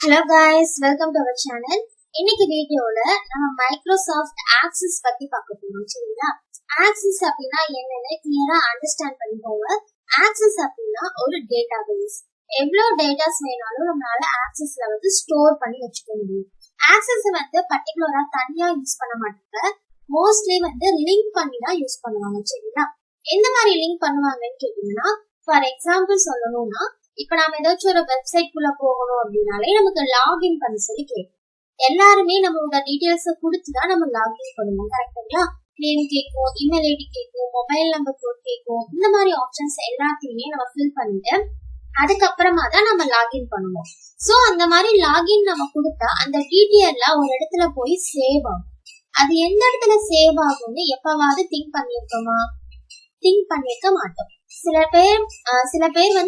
Hello guys, welcome to our channel. இன்னைக்கு வீடியோல நம்ம மைக்ரோசாஃப்ட் ஆக்சஸ் பத்தி பார்க்க போறோம். சரிங்களா? ஆக்சஸ் அப்படினா என்னன்னு கிளியரா அண்டர்ஸ்டாண்ட் பண்ணிக்கோங்க. ஆக்சஸ் அப்படினா ஒரு டேட்டாபேஸ். எவ்வளவு டேட்டாஸ் வேணாலும் நம்மளால ஆக்சஸ்ல ஸ்டோர் பண்ணி வச்சுக்க முடியும். ஆக்சஸ் பர்టిక్యులரா தனியா யூஸ் பண்ண மாட்டாங்க. மோஸ்ட்லி லிங்க் பண்ணி தான் யூஸ் பண்ணுவாங்க. சரிங்களா? எந்த மாதிரி லிங்க் பண்ணுவாங்கன்னு கேட்டீங்கன்னா, ஃபார் எக்ஸாம்பிள் சொல்லணும்னா, இப்ப நாம ஏதாச்சும் ஒரு வெப்சைட் குள்ள போகணும் அப்படின்னாலே நமக்கு லாகின் பண்ண சொல்லி கேட்கும். எல்லாருமே நம்மளோட டீடைல்ஸ கொடுத்துதான் நம்ம லாகின் பண்ணுவோம். கரெக்டுங்களா? நேம் கேட்கும், இமெயில் ஐடி கேட்கும், மொபைல் நம்பர் கோட் கேட்கும். இந்த மாதிரி ஆப்ஷன்ஸ் எல்லாத்தையுமே நம்ம ஃபில் பண்ணிட்டு அதுக்கப்புறமா தான் நம்ம லாகின் பண்ணுவோம். சோ அந்த மாதிரி லாகின் நம்ம கொடுத்தா அந்த டீடைல்லாம் ஒரு இடத்துல போய் சேவ் ஆகும். அது எந்த இடத்துல சேவ் ஆகும்னு எப்பவாவது திங்க் பண்ணிருக்கோமா? திங்க் பண்ணிருக்க மாட்டோம். சில பேர் சில டைம்ல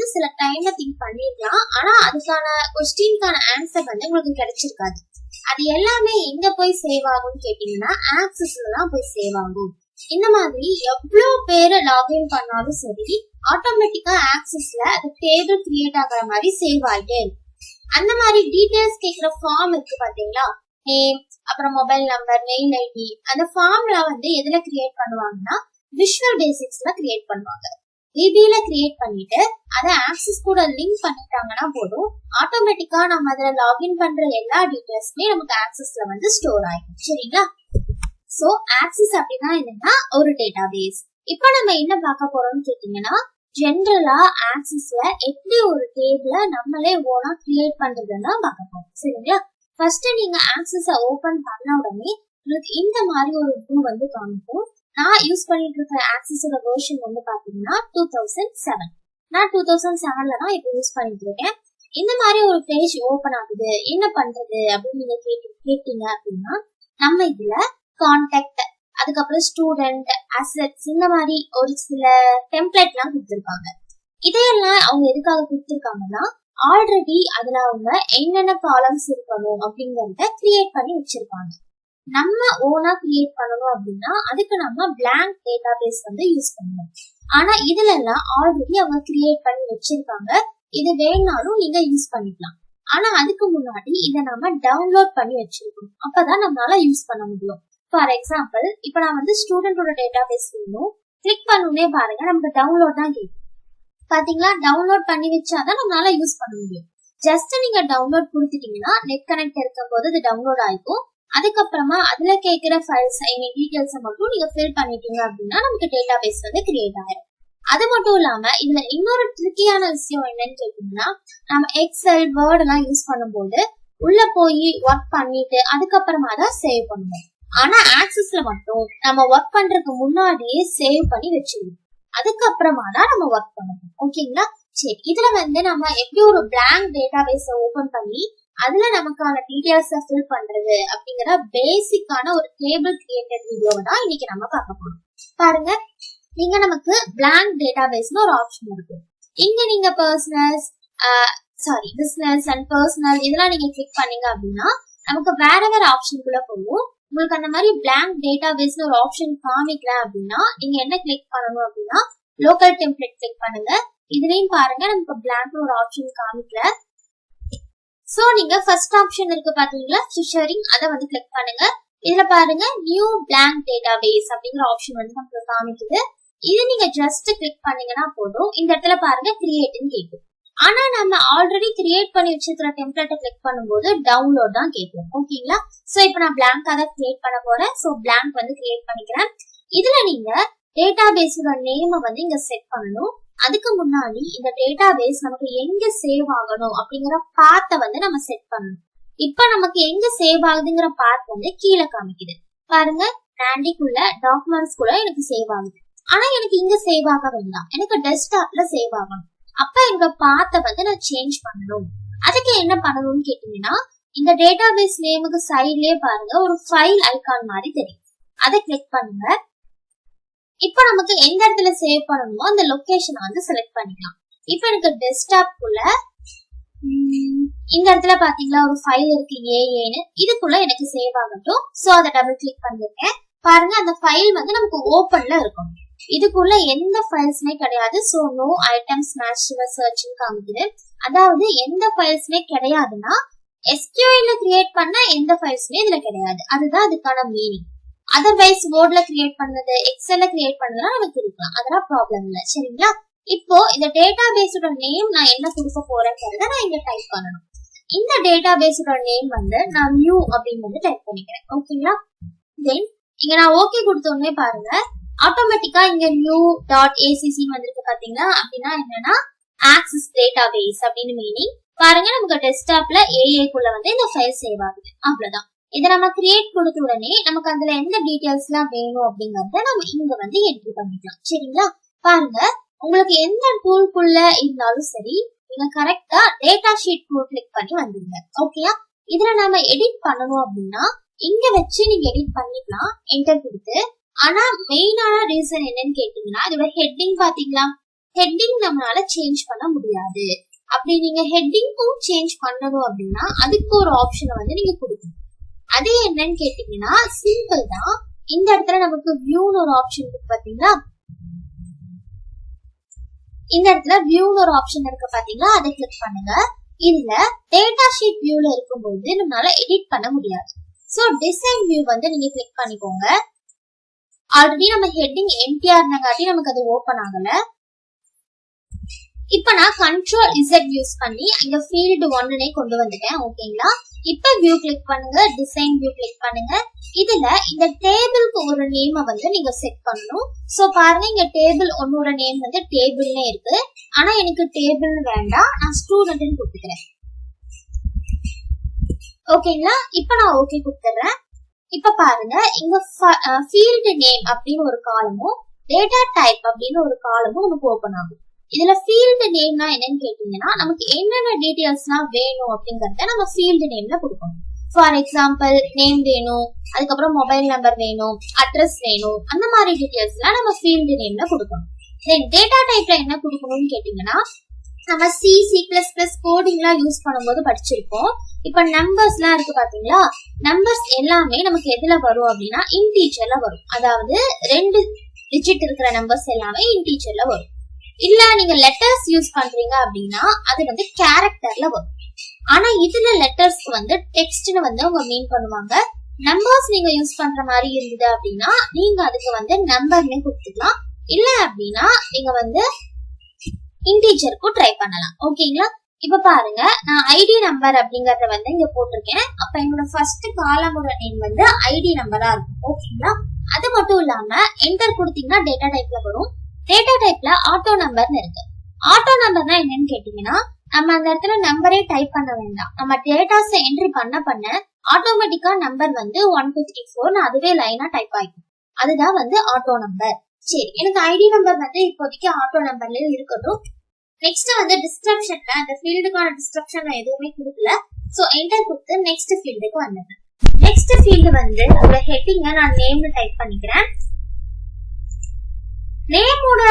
திங்க் பண்ணிருக்கலாம். ஆனா அதுக்கான கொஸ்டின்கான ஆன்சர் உங்களுக்கு கிடைச்சிருக்காது. அது எல்லாமே எங்க போய் சேவ் ஆகும்னு கேட்டீங்கன்னா, ஆக்சஸ்ல தான் போய் சேவ் ஆகும். இந்த மாதிரி எவ்வளவு பேர் லாகின் பண்ணாலும் சரி, ஆட்டோமேட்டிக்கா ஆக்சஸ்ல அது டேபிள் கிரியேட் ஆகிற மாதிரி சேவ் ஆயிட்டே இருக்கும். அந்த மாதிரி டீடைல்ஸ் கேட்கிற ஃபார்ம் இருக்கு பாத்தீங்களா, நேம், அப்புறம் மொபைல் நம்பர், மெயில் ஐடி. அந்த ஃபார்ம்ல எதுல கிரியேட் பண்ணுவாங்கன்னா, விஷுவல் பேசிக்ஸ்ல கிரியேட் பண்ணுவாங்க. விபில கிரியேட் பண்ணிட்டு அதை ஆக்சஸ் கூட லிங்க் பண்ணிட்டாங்கன்னா போதும், ஆட்டோமேட்டிக்கா நம்ம அதுல லாகின் பண்ற எல்லா டீடைல்ஸுமே நமக்கு ஆக்சஸ்ல ஸ்டோர் ஆயிடும். சரிங்களா? சோ ஆக்சஸ் அப்படின்னா என்னன்னா ஒரு டேட்டாபேஸ். இப்ப நம்ம என்ன பார்க்க போறோம்னு கேட்டீங்கன்னா, ஜெனரலா ஆக்சஸ்ல எப்படி ஒரு டேபிள நம்மளே ஓனா கிரியேட் பண்றதுன்னு பார்க்க போறோம். சரிங்களா? ஃபர்ஸ்ட் நீங்க ஆக்சஸ ஓபன் பண்ண உடனே உங்களுக்கு இந்த மாதிரி ஒரு வியூ காமிக்கும். நான் யூஸ் பண்ணிட்டு இருக்க ஆக்சஸோட வெர்ஷன் பாத்தீங்கன்னா 2007. நான் 2007ல தான் இப்ப யூஸ் பண்ணிட்டு இருக்கேன். இந்த மாதிரி ஒரு பேஜ் ஓபன் ஆகுது, என்ன பண்றது அப்படின்னு நீங்க கேட்டீங்க அப்படின்னா, நம்ம இதுல கான்டாக்ட், அதுக்கப்புறம் ஸ்டூடெண்ட், அசெட்ஸ், இந்த மாதிரி ஒரு சில டெம்ப்ளேட் எல்லாம் கொடுத்திருக்காங்க. இதையெல்லாம் அவங்க எதுக்காக கொடுத்திருக்காங்கன்னா, ஆல்ரெடி அதுல அவங்க என்னென்ன காலம்ஸ் இருக்கணும் அப்படிங்கறத கிரியேட் பண்ணி வச்சிருப்பாங்க. நம்ம ஓனா கிரியேட் பண்ணணும் அப்படின்னா அதுக்கு நம்ம பிளாங்க் டேட்டாபேஸ் யூஸ் பண்ணுவோம். ஆனா இதுல எல்லாம் ஆல்ரெடி அவங்க கிரியேட் பண்ணி வச்சிருக்காங்க. இது வேணாலும் நீங்க யூஸ் பண்ணிக்கலாம். ஆனா அதுக்கு முன்னாடி இதை நம்ம டவுன்லோட் பண்ணி வச்சிருக்கோம். அப்பதான் நம்மளால யூஸ் பண்ண முடியும். ஃபார் எக்ஸாம்பிள், இப்ப நான் ஸ்டூடெண்டோட டேட்டாபேஸ் வேணும், கிளிக் பண்ணணும்னே பாருங்க, நமக்கு டவுன்லோட் தான் கேட்கும். பாத்தீங்களா? டவுன்லோட் பண்ணி வச்சாதான் நம்மளால யூஸ் பண்ண முடியும். ஜஸ்ட் நீங்க டவுன்லோட் கொடுத்துட்டீங்கன்னா நெட் கனெக்ட் இருக்கும் போது அது டவுன்லோட் ஆயிக்கும். அதுக்கப்புறமா அதுல கேட்கிற ஃபைல்ஸ், டீடைல்ஸ் மட்டும் நீங்க ஃபில் பண்ணிட்டீங்க அப்படின்னா நமக்கு டேட்டாபேஸ் கிரியேட் ஆயிடும். அது மட்டும் இல்லாம இதுல இன்னொரு ட்ரிக்கியான விஷயம் என்னன்னு கேட்டீங்கன்னா, நம்ம எக்ஸல், வேர்ட் எல்லாம் யூஸ் பண்ணும்போது உள்ள போய் ஒர்க் பண்ணிட்டு அதுக்கப்புறமா தான் சேவ் பண்ணுவோம். ஆனா ஆக்சஸ்ல மட்டும் நம்ம ஒர்க் பண்றதுக்கு முன்னாடியே சேவ் பண்ணி வச்சிருவோம். அதுக்கப்புறமா தான் நம்ம ஒர்க் பண்ணுவோம். ஓகேங்களா? சரி, இதுல நம்ம எப்படி ஒரு பிளாங்க் டேட்டாபேஸ ஓபன் பண்ணி அதுல நமக்கான டீடைல்ஸ் ஃபில் பண்றது அப்படிங்கிற பேசிக்கான ஒரு டேபிள் கிரியேட்டட் வீடியோவை தான் இன்னைக்கு நம்ம பார்க்க போறோம். பாருங்க, இங்க நமக்கு பிளாங்க் டேட்டாபேஸ்னு ஒரு ஆப்ஷன் இருக்கு. இங்க நீங்க பிசினஸ் அண்ட் பர்சனல் இதெல்லாம் நீங்க கிளிக் பண்ணீங்க அப்படின்னா நமக்கு வேற வேற ஆப்ஷனுக்குள்ள போகும். உங்களுக்கு அந்த மாதிரி பிளாங்க் டேட்டாபேஸ்னு ஒரு ஆப்ஷன் காமிக்கல அப்படின்னா நீங்க என்ன கிளிக் பண்ணணும் அப்படின்னா, லோக்கல் டெம்ப்ளேட் கிளிக் பண்ணுங்க. இதுலயும் பாருங்க நமக்கு பிளாங்க் ஒரு ஆப்ஷன் காமிக்கல. சோ நீங்க ஃபர்ஸ்ட் ஆப்ஷன் இருக்கு பாத்தீங்களா, ஃபிஷரிங், அதை கிளிக் பண்ணுங்க. இதுல பாருங்க நியூ பிளாங்க் டேட்டாபேஸ் அப்படிங்கிற ஆப்ஷன் நமக்கு காமிக்குது. இது நீங்க ஜஸ்ட் கிளிக் பண்ணீங்கன்னா போதும். இந்த இடத்துல பாருங்க கிரியேட்னு கேட்கும். ஆனா நம்ம ஆல்ரெடி கிரியேட் பண்ணி வச்சிருக்கிற டெம்ப்ளேட்டை கிளிக் பண்ணும்போது டவுன்லோட் தான் கேட்கும். ஓகேங்களா? சோ இப்போ நான் பிளாங்கா தான் கிரியேட் பண்ண போறேன். சோ பிளாங்க் கிரியேட் பண்ணிக்கிறேன். இதுல நீங்க டேட்டாபேஸோட நேம இங்க செட் பண்ணணும். அதுக்கு முன்னாடி இந்த டேட்டாபேஸ் நமக்கு எங்க சேவ் ஆகணும் அப்படிங்கிற பாத்தை நம்ம செட் பண்ணணும். இப்ப நமக்கு எங்க சேவ் ஆகுதுங்கிற பாத் கீழே காமிக்குது பாருங்க. நாண்டிக்குள்ள டாக்குமெண்ட்ஸ்குள்ள எனக்கு சேவ் ஆகுது. ஆனா எனக்கு இங்க சேவ் ஆக வேண்டாம், எனக்கு டெஸ்க்டாப்ல சேவ் ஆகணும். அப்ப என்னோட பாத்தை நான் சேஞ்ச் பண்ணணும். அதுக்கு என்ன பண்ணணும்னு கேட்டீங்கன்னா, இந்த டேட்டாபேஸ் நேமுக்கு சைட்லயே பாருங்க ஒரு ஃபைல் ஐகான் மாதிரி தெரியும். அதை கிளிக் பண்ணுங்க. இப்ப நமக்கு எந்த இடத்துல சேவ் பண்ணணுமோ அந்த லொகேஷனை செலக்ட் பண்ணிக்கலாம். இப்ப எனக்கு டெஸ்க்டாப்குள்ள இந்த இடத்துல பாத்தீங்களா ஒரு ஃபைல் இருக்கு ஏஏன்னு, இதுக்குள்ள எனக்கு சேவ் ஆகட்டும். சோ அதை டபுள் கிளிக் பண்ணிருக்கேன். பாருங்க அந்த ஃபைல் நமக்கு ஓபன்ல இருக்கும். இதுக்குள்ள எந்த ஃபைல்ஸ்மே கிடையாது. So no items match your சர்ச்னு காமிக்குது. அதாவது எந்த ஃபைல்ஸ்மே கிடையாதுன்னா SQL ல கிரியேட் பண்ண எந்த ஃபைல்ஸுமே இதுல கிடையாது. அதுதான் அதுக்கான மீனிங். அதர்வைஸ் வேர்ட்ல கிரியேட் பண்ணது, எக்ஸல்ல கிரியேட் பண்ணதுலாம் நமக்கு இருக்கலாம், அதெல்லாம் ப்ராப்ளம் இல்லை. சரிங்களா? இப்போ இந்த டேட்டா பேஸோட நேம் நான் என்ன கொடுக்க போறேன்றத நான் இங்க டைப் பண்ணணும். இந்த டேட்டா பேஸோட நேம் வந்து நான் நியூ அப்படின்னு வந்து டைப் பண்ணிக்கிறேன். ஓகேங்களா? தென் இங்க நான் ஓகே கொடுத்த உடனே பாருங்க ஆட்டோமேட்டிக்கா இங்க நியூ டாட் ஏசிசி வந்திருக்கு. பாத்தீங்களா? அப்படின்னா என்னன்னா ஆக்சஸ் டேட்டா பேஸ் அப்படின்னு மீனிங். பாருங்க நமக்கு டெஸ்க்டாப்ல ஏஏக்குள்ள வந்து இந்த ஃபைல் சேவ் ஆகுது. அவ்வளவுதான். இதை நம்ம கிரியேட் கொடுத்த உடனே நமக்கு அதுல எந்த டீடைல்ஸ் எல்லாம் வேணும் அப்படிங்கறத நம்ம இங்க வந்து என்ட்ரி பண்ணிக்கலாம். சரிங்களா? பாருங்க உங்களுக்கு எந்த டூல்குள்ள இருந்தாலும் சரி, நீங்க கரெக்டா டேட்டா ஷீட் டூல் கிளிக் பண்ணி வந்துருங்க. ஓகேயா? இதுல நாம எடிட் பண்ணணும் அப்படின்னா இங்க வச்சு நீங்க எடிட் பண்ணிக்கலாம் என்டர் கொடுத்து. ஆனா மெயினான ரீசன் என்னன்னு கேட்டீங்கன்னா இதோட ஹெட்டிங் பாத்தீங்களா, ஹெட்டிங் நம்மளால சேஞ்ச் பண்ண முடியாது. அப்படி நீங்க ஹெட்டிங்கும் சேஞ்ச் பண்ணணும் அப்படின்னா அதுக்கு ஒரு ஆப்ஷனை வந்து நீங்க கொடுக்கணும். அது என்னன்னு கேட்டீங்கன்னா சிம்பிள் தான். இந்த இடத்துல நமக்கு வியூன்னு ஒரு ஆப்ஷன் இருக்கு பாத்தீங்களா, இந்த இடத்துல வியூன்னு ஒரு ஆப்ஷன் இருக்கு பாத்தீங்களா, அதை கிளிக் பண்ணுங்க. இதுல டேட்டா ஷீட் வியூல இருக்கும்போது நம்மளால எடிட் பண்ண முடியாது. சோ டிசைன் வியூ வந்து நீங்க கிளிக் பண்ணிக்கோங்க. ஆல்ரெடி நம்ம ஹெட்டிங் எம்டிஆ இருந்தங்காட்டி நமக்கு அது ஓபன் ஆகல. இப்ப நான் Ctrl Z யூஸ் பண்ணி இங்க ஃபீல்ட் 1னே கொண்டு வந்துட்டேன். ஓகேங்களா? இப்ப வியூ கிளிக் பண்ணுங்க, டிசைன் வியூ கிளிக் பண்ணுங்க. இதுல இந்த டேபிளுக்கு ஒரு நேமை வந்து நீங்க செட் பண்ணணும். சோ பாருங்க இங்க டேபிள் 1ஓட நேம் வந்து டேபிள்னே இருக்கு. ஆனா எனக்கு டேபிள் வேண்டாம், நான் ஸ்டூடெண்ட்னு கொடுத்துக்கிறேன். ஓகேங்களா? இப்ப நான் ஓகே கொடுத்துறேன். இப்ப பாருங்க இங்க ஃபீல்ட் நேம் அப்படின்னு ஒரு காலமும் டேட்டா டைப் அப்படின்னு ஒரு காலமும் நமக்கு ஓபன் ஆகும். இதுல ஃபீல்டு நேம்னா என்னன்னு கேட்டீங்கன்னா நமக்கு என்னென்ன டீடைல்ஸ்லாம் வேணும் அப்படிங்கறத நம்ம ஃபீல்டு நேம்ல கொடுக்கணும். ஃபார் எக்ஸாம்பிள் நேம் வேணும், அதுக்கப்புறம் மொபைல் நம்பர் வேணும், அட்ரஸ் வேணும், அந்த மாதிரி டீடைல்ஸ்லாம் நம்ம ஃபீல்டு நேம்ல கொடுக்கணும். தென் டேட்டா டைப்ல என்ன கொடுக்கணும்னு கேட்டீங்கன்னா நம்ம C++ கோடிங்லாம் யூஸ் பண்ணும்போது படிச்சிருப்போம். இப்ப நம்பர்ஸ்லாம் இருக்கு பாத்தீங்களா, நம்பர்ஸ் எல்லாமே நமக்கு எதுல வரும் அப்படின்னா இன்டீஜர்ல வரும். அதாவது 2 டிஜிட் இருக்கிற நம்பர்ஸ் எல்லாமே இன்டீஜர்ல வரும். இல்ல நீங்க லெட்டர்ஸ் யூஸ் பண்றீங்க அப்படின்னா அது வந்து கேரக்டர்ல வரும். ஆனா இதுல லெட்டர்ஸ்க்கு வந்து டெக்ஸ்ட்னு வந்து அவங்க மீன் பண்ணுவாங்க. நம்பர்ஸ் நீங்க யூஸ் பண்ற மாதிரி இருந்தது அப்படின்னா நீங்க அதுக்கு வந்து நம்பர்னு கொடுத்துக்கலாம். இல்ல அப்படின்னா நீங்க வந்து இன்டீஜருக்கும் ட்ரை பண்ணலாம். ஓகேங்களா? இப்ப பாருங்க நான் ஐடி நம்பர் அப்படிங்கறத வந்து இங்க போட்டிருக்கேன். அப்ப என்னோட ஃபர்ஸ்ட் காலமோட நேம் வந்து ஐடி நம்பரா இருக்கும். ஓகேங்களா? அது மட்டும் இல்லாம என்டர் கொடுத்தீங்கன்னா டேட்டா டைப்ல வரும். டேட்டா டைப்ல ஆட்டோ நம்பர்னு இருக்கு. ஆட்டோ நம்பர்னா என்னன்னு கேட்டீங்கன்னா நம்ம அந்த இடத்துல நம்பரே டைப் பண்ண வேண்டாம். நம்ம டேட்டாஸ் என்ட்ரி பண்ண ஆட்டோமேட்டிக்கா நம்பர் வந்து 1 2 3 4 அதுவே லைனா டைப் ஆயிடும். அதுதான் வந்து ஆட்டோ நம்பர். சரி, எனக்கு ஐடி நம்பர் வந்து இப்போதைக்கு ஆட்டோ நம்பர்ல இருக்கட்டும். நெக்ஸ்ட் வந்து டிஸ்கிரிப்ஷன்ல அந்த ஃபீல்டுக்கான டிஸ்கிரிப்ஷன் எதுவுமே கொடுக்கல. சோ என்டர் கொடுத்து நெக்ஸ்ட் ஃபீல்டுக்கு வந்துட்டேன். நெக்ஸ்ட் ஃபீல்டு வந்து உங்க ஹெட்டிங்க நான் நேம்னு டைப் பண்ணிக்கிறேன். நேமோட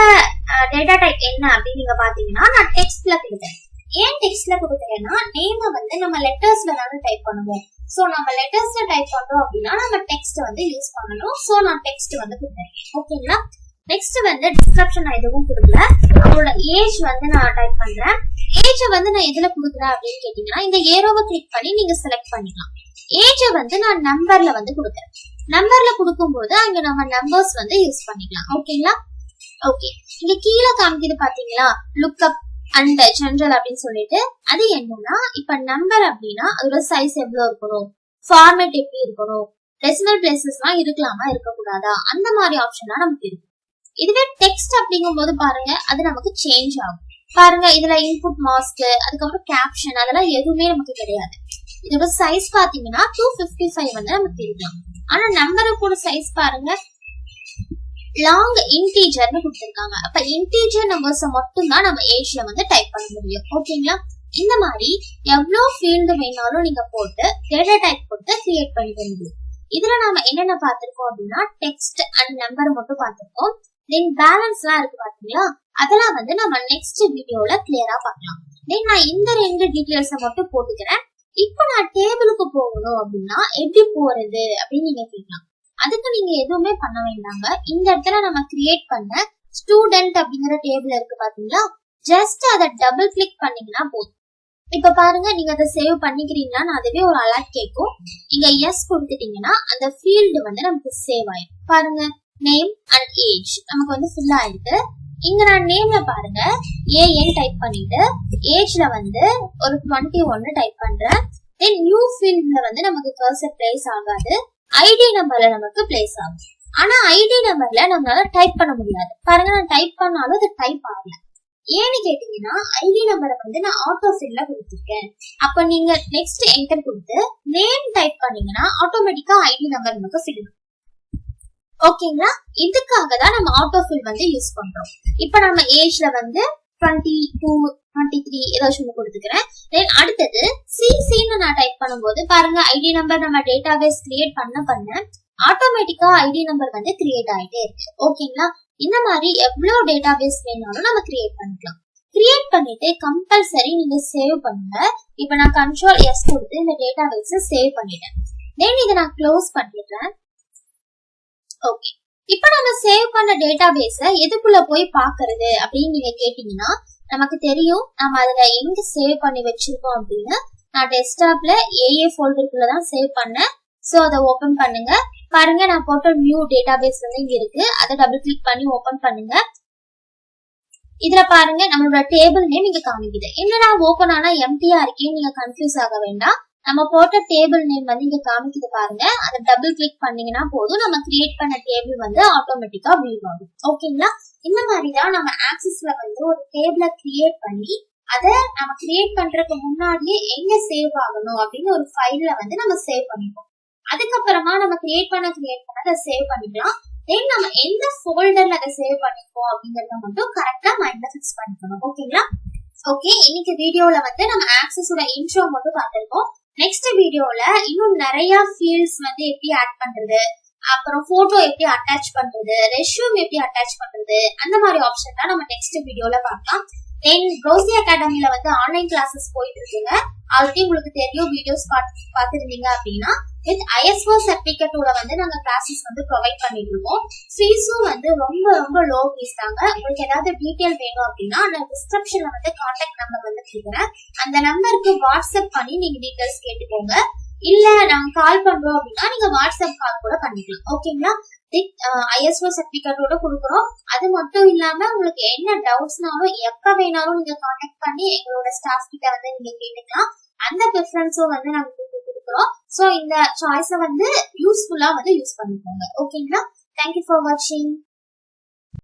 டேட்டா டைப் என்ன அப்படின்னு நீங்க பாத்தீங்கன்னா நான் டெக்ஸ்ட்ல கொடுத்தேன். ஏன் டெக்ஸ்ட்ல கொடுக்குறேன்னா நேம வந்து நம்ம லெட்டர்ஸ்ல தானே டைப் பண்ணுவோம். சோ நம்ம லெட்டர்ஸ்ல டைப் பண்றோம் அப்படின்னா நம்ம டெக்ஸ்ட் வந்து யூஸ் பண்ணணும். சோ நான் டெக்ஸ்ட் வந்து கொடுத்தேன். ஓகேங்களா? நெக்ஸ்ட் வந்து டிஸ்கிரிப்ஷன் நான் எதுவும் கொடுக்கல. அவங்களோட ஏஜ் வந்து நான் டைப் பண்றேன். ஏஜ் வந்து நான் எதுல கொடுக்குறேன் அப்படின்னு கேட்டீங்கன்னா இந்த ஏரோவை கிளிக் பண்ணி நீங்க செலக்ட் பண்ணிக்கலாம். ஏஜ் வந்து நான் நம்பர்ல வந்து கொடுக்குறேன். நம்பர்ல கொடுக்கும்போது அங்க நம்ம நம்பர்ஸ் வந்து யூஸ் பண்ணிக்கலாம். ஓகேங்களா? ஓகே, இங்க கீழே காமிக்குது பாத்தீங்களா லுக்அப் அண்ட் ஜெனரல் அப்படின்னு சொல்லிட்டு. அது என்னன்னா இப்ப நம்பர் அப்படின்னா அதோட சைஸ் எவ்வளவு இருக்கணும், ஃபார்மேட் எப்படி இருக்கணும், டெசிமல் பிளேசஸ் எல்லாம் இருக்கலாமா இருக்கக்கூடாதா, அந்த மாதிரி ஆப்ஷன்லாம் நமக்கு இருக்கு. இதுவே டெக்ஸ்ட் அப்படிங்கும் போது பாருங்க அது நமக்கு சேஞ்ச் ஆகும். பாருங்க இதுல இன்புட் மாஸ்க், அதுக்கப்புறம் கேப்ஷன் அதெல்லாம் எதுவுமே நமக்கு கிடையாது. இதோட சைஸ் பாத்தீங்கன்னா 255 வந்து நமக்கு இருக்கலாம். ஆனா நம்பரோட சைஸ் பாருங்க லாங் இன்டீஜர்னு கொடுத்திருக்காங்க. அப்ப இன்டீஜர் நம்பர்ஸ் மட்டும் தான் நம்ம ஏஜ்ல வந்து டைப் பண்ண முடியும். ஓகேங்களா? இந்த மாதிரி எவ்வளவு ஃபீல்டு வேணாலும் நீங்க போட்டு டேட்டா டைப் போட்டு கிரியேட் பண்ணிக்க முடியும். இதுல நாம என்னென்ன பார்த்திருக்கோம் அப்படின்னா டெக்ஸ்ட் அண்ட் நம்பர் மட்டும் பார்த்திருக்கோம். தென் பேலன்ஸ் எல்லாம் இருக்கு பாத்தீங்களா, அதெல்லாம் வந்து நம்ம நெக்ஸ்ட் வீடியோல கிளியரா பார்க்கலாம். தென் நான் இந்த 2 டீடைல்ஸ் மட்டும் போட்டுக்கிறேன். இப்போ நான் டேபிளுக்கு போகணும் அப்படின்னா எப்படி போறது அப்படின்னு நீங்க கேட்கலாம். அதுக்கு நீங்க எதுவுமே பண்ண வேண்டாங்க. இந்த இடத்துல நம்ம கிரியேட் பண்ண ஸ்டூடெண்ட் அப்படிங்கிற டேபிள் இருக்கு பாத்தீங்களா, ஜஸ்ட் அதை டபுள் கிளிக் பண்ணீங்கன்னா போதும். இப்ப பாருங்க, நீங்க அதை சேவ் பண்ணிக்கிறீங்கன்னா அதுவே ஒரு அலர்ட் கேட்கும். நீங்க எஸ் கொடுத்துட்டீங்கன்னா அந்த ஃபீல்டு வந்து நமக்கு சேவ் ஆயிடும். பாருங்க, நேம் அண்ட் ஏஜ் நமக்கு வந்து ஃபில் ஆயிருக்கு. இங்க நான் நேம்ல பாருங்க ஏஎன் டைப் பண்ணிட்டு ஏஜ்ல வந்து ஒரு 21 டைப் பண்றேன். தென் நியூ ஃபீல்ட்ல வந்து நமக்கு கர்சர் பிளேஸ் ஆகாது, ஐடி நம்பர்ல நமக்கு பிளேஸ் ஆகும். ஆனா ஐடி நம்பர்ல நம்மளால டைப் பண்ண முடியாது. பாருங்க, நான் டைப் பண்ணாலும் அது டைப் ஆகல. ஏன்னு கேட்டீங்கன்னா ஐடி நம்பரை வந்து நான் ஆட்டோ ஃபில்ல கொடுத்துருக்கேன். அப்ப நீங்க நெக்ஸ்ட் என்டர் கொடுத்து நேம் டைப் பண்ணீங்கன்னா ஆட்டோமேட்டிக்கா ஐடி நம்பர் நமக்கு ஃபில் ஆகும். ஓகேங்களா? இதுக்காக தான் நம்ம ஆட்டோ ஃபில் வந்து யூஸ் பண்றோம். இப்ப நம்ம ஏஜ்ல வந்து 22, 23 ஏதாச்சும் ஒன்று கொடுத்துக்கிறேன். தென் அடுத்தது சிசின்னு நான் டைப் பண்ணும்போது பாருங்க, ஐடி நம்பர் நம்ம டேட்டாபேஸ் கிரியேட் பண்ண ஆட்டோமேட்டிக்கா ஐடி நம்பர் வந்து கிரியேட் ஆயிட்டே இருக்கு. ஓகேங்களா? இந்த மாதிரி எவ்வளவு டேட்டாபேஸ் வேணாலும் நம்ம கிரியேட் பண்ணிக்கலாம். கிரியேட் பண்ணிட்டு கம்பல்சரி நீங்க சேவ் பண்ணுங்க. இப்ப நான் கண்ட்ரோல் எஸ் கொடுத்து இந்த டேட்டாபேஸை சேவ் பண்ணிட்டேன். தென் இதை நான் க்ளோஸ் பண்ணிடுறேன். ஓகே, இப்ப நம்ம சேவ் பண்ண டேட்டாபேஸ எதுக்குள்ள போய் பாக்குறது அப்படின்னு நீங்க கேட்டீங்கன்னா, நமக்கு தெரியும் நம்ம அதுல எங்க சேவ் பண்ணி வச்சிருக்கோம் அப்படின்னு. நான் டெஸ்க்டாப்ல ஏஏ ஃபோல்டருக்குள்ளதான் சேவ் பண்ணேன். சோ அதை ஓபன் பண்ணுங்க. பாருங்க, நான் போட்ட நியூ டேட்டாபேஸ் வந்து இங்க இருக்கு. அதை டபுள் கிளிக் பண்ணி ஓபன் பண்ணுங்க. இதுல பாருங்க நம்மளோட டேபிள் நேம் இங்க காமிக்குது. என்னடா ஓபன் ஆனா எம்டியா இருக்கேன்னு நீங்க கன்ஃபியூஸ் ஆக வேண்டாம். நம்ம போட்ட டேபிள் நேம் வந்து இங்க காமிக்குது பாருங்க. அதை டபுள் கிளிக் பண்ணீங்கன்னா போதும், நம்ம கிரியேட் பண்ண டேபிள் வந்து ஆட்டோமேட்டிக்கா வியூ ஆகும். ஓகேங்களா? இந்த மாதிரிதான் நம்ம ஆக்சஸ்ல வந்து ஒரு டேபிளை கிரியேட் பண்ணி அதை நம்ம கிரியேட் பண்றதுக்கு முன்னாடியே எங்க சேவ் ஆகணும் அப்படின்னு ஒரு ஃபைல்ல வந்து நம்ம சேவ் பண்ணிப்போம். அதுக்கப்புறமா நம்ம கிரியேட் பண்ண அதை சேவ் பண்ணிக்கலாம். தென் நம்ம எந்த ஃபோல்டர்ல அதை சேவ் பண்ணிப்போம் அப்படிங்கறத மட்டும் கரெக்டா மைண்ட்ல ஃபிக்ஸ் பண்ணிக்கணும். ஓகேங்களா? ஓகே, இன்னைக்கு வீடியோல வந்து நம்ம ஆக்சஸோட இன்ட்ரோ மட்டும் பார்த்திருக்கோம். நெக்ஸ்ட் வீடியோல இன்னும் நிறைய ஃபீல்ட்ஸ் வந்து எப்படி ஆட் பண்றது, அப்புறம் போட்டோ எப்படி அட்டாச் பண்றது, ரெஸ்யூம் எப்படி அட்டாச் பண்றது, அந்த மாதிரி ஆப்ஷன் தான் நம்ம நெக்ஸ்ட் வீடியோல பார்க்கலாம். தென் ப்ரோசி அகாடமில வந்து ஆன்லைன் கிளாஸஸ் போயிட்டு இருக்குங்க. ஆல்ரெடி உங்களுக்கு தெரியும், வீடியோஸ் பார்த்துருந்தீங்க அப்படின்னா வித் ISO சர்டிபிகேட்டோட வந்து நாங்க கிளாஸஸ் வந்து ப்ரொவைட் பண்ணிட்டு இருக்கோம். ஃபீஸும் வந்து ரொம்ப ரொம்ப லோ ஃபீஸ் தாங்க. உங்களுக்கு ஏதாவது டீடைல் வேணும் அப்படின்னா நான் டிஸ்கிரிப்ஷன்ல வந்து கான்டாக்ட் நம்பர் வந்து கொடுக்குறேன். அந்த நம்பருக்கு வாட்ஸ்அப் பண்ணி நீங்க டீடைல்ஸ் கேட்டுக்கோங்க. இல்ல நாங்க கால் பண்றோம் அப்படின்னா நீங்க வாட்ஸ்அப் கால் கூட பண்ணிக்கலாம். ஓகேங்களா? ISO சர்டிபிகேட்டோட கொடுக்குறோம். அது மட்டும் இல்லாம உங்களுக்கு என்ன டவுட்ஸ்னாலும் எப்ப வேணாலும் நீங்க கான்டாக்ட் பண்ணி எங்களோட ஸ்டாஃப் கிட்ட வந்து நீங்க கேட்டுக்கலாம். அந்த ப்ரிஃபரன்ஸும் வந்து நாங்க கொடுக்குறோம். சோ இந்த சாய்ஸை வந்து யூஸ்ஃபுல்லா வந்து யூஸ் பண்ணிக்கோங்க. ஓகேங்களா? தேங்க்யூ ஃபார் வாட்சிங்.